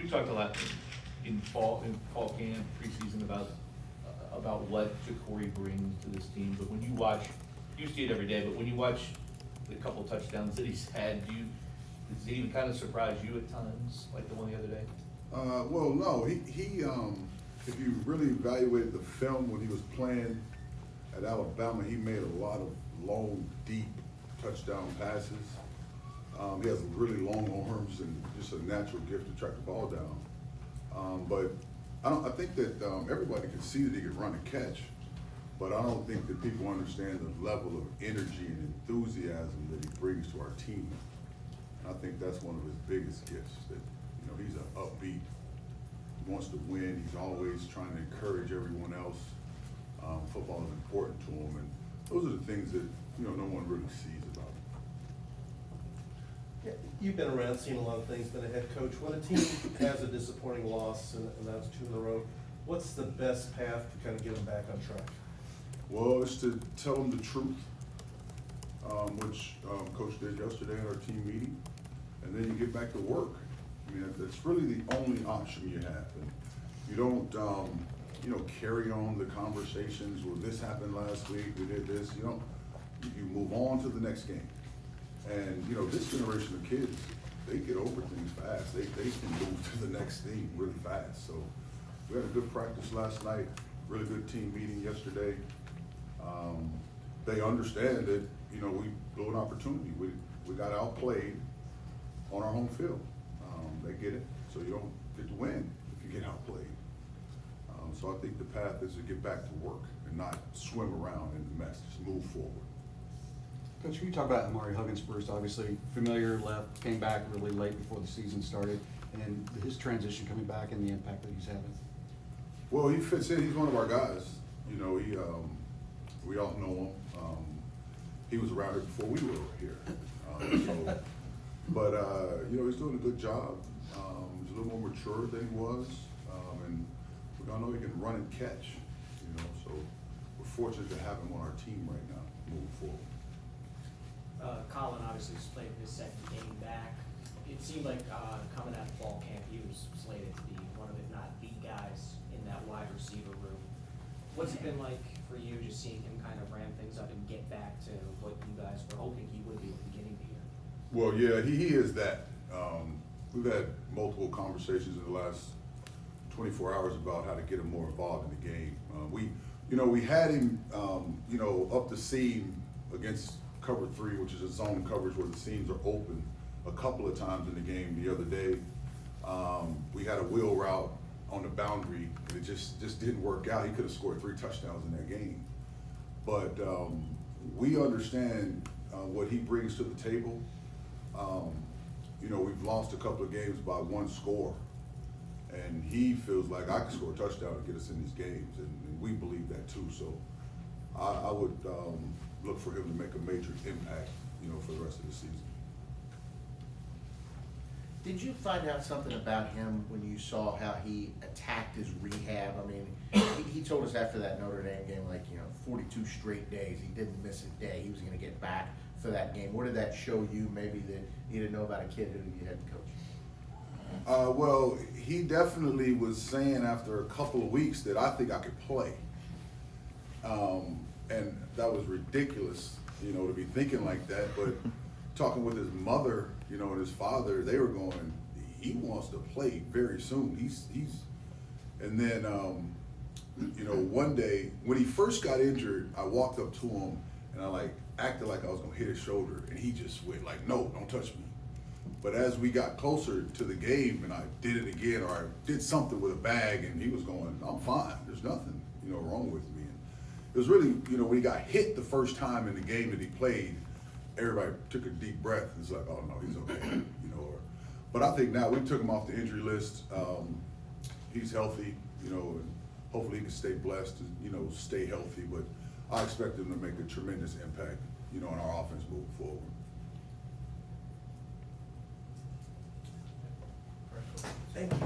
We talked a lot in fall camp, preseason about what Ja'Cory brings to this team, but when you watch, you see it every day, but when you watch the couple touchdowns that he's had, does it even kind of surprise you at times, like the one the other day? Well, no, he if you really evaluated the film when he was playing at Alabama, he made a lot of long, deep touchdown passes. He has really long arms and just a natural gift to track the ball down. But I think that everybody can see that he can run and catch, but I don't think that people understand the level of energy and enthusiasm that he brings to our team. And I think that's one of his biggest gifts, that, you know, he's an upbeat, he wants to win, he's always trying to encourage everyone else. Football is important to him, and those are the things that, you know, no one really sees about him. Yeah, you've been around, seen a lot of things, been a head coach. When a team has a disappointing loss, and that's 2 in a row, what's the best path to kind of get them back on track? Well, it's to tell them the truth, which Coach did yesterday at our team meeting, and then you get back to work. I mean, that's really the only option you have. And you don't, you know, carry on the conversations, well, this happened last week, we did this, you know, you move on to the next game. And, you know, this generation of kids, they get over things fast. They can move to the next thing really fast. So we had a good practice last night, really good team meeting yesterday. They understand that, you know, we blew an opportunity. We got outplayed on our home field. They get it, so you don't get to win if you get outplayed. So I think the path is to get back to work and not swim around in the mess, just move forward. Coach, can you talk about Amari Huggins first? Obviously, familiar, left, came back really late before the season started, and his transition coming back and the impact that he's having. Well, he fits in. He's one of our guys. You know, we all know him. He was around here before we were here. But you know, he's doing a good job. He's a little more mature than he was, and we all know he can run and catch. You know, so we're fortunate to have him on our team right now, moving forward. Colin obviously has played his second game back. It seemed like coming out of fall camp, he was slated to be one of, if not the guys in that wide receiver room. What's it been like for you just seeing him kind of ramp things up and get back to what you guys were hoping he would be at the beginning of the year? Well, yeah, he is that. We've had multiple conversations in the last 24 hours about how to get him more involved in the game. We had him, you know, up the seam against cover 3, which is a zone coverage where the seams are open, a couple of times in the game. The other day, we had a wheel route on the boundary, and it just didn't work out. He could have scored 3 touchdowns in that game. But we understand what he brings to the table. You know, we've lost a couple of games by 1 score, and he feels like I can score a touchdown to get us in these games, and we believe that too. So I would look for him to make a major impact, you know, for the rest of the season. Did you find out something about him when you saw how he attacked his rehab? I mean, he told us after that Notre Dame game, like, you know, 42 straight days, he didn't miss a day. He was going to get back for that game. What did that show you, maybe, that you didn't know about a kid who you hadn't coached? Well, he definitely was saying after a couple of weeks that I think I could play. And that was ridiculous, you know, to be thinking like that. But talking with his mother, you know, and his father, they were going, he wants to play very soon. And then, you know, one day when he first got injured, I walked up to him and I acted like I was gonna hit his shoulder, and he just went like, no, don't touch me. But as we got closer to the game and I did it again, or I did something with a bag, and he was going, I'm fine, there's nothing, you know, wrong with me. And it was really, you know, when he got hit the first time in the game that he played, everybody took a deep breath and it's like, oh no, he's okay, you know. But I think now we took him off the injury list. He's healthy, you know, and hopefully he can stay blessed and, you know, stay healthy. But I expect him to make a tremendous impact, you know, in our offense moving forward. Thank you.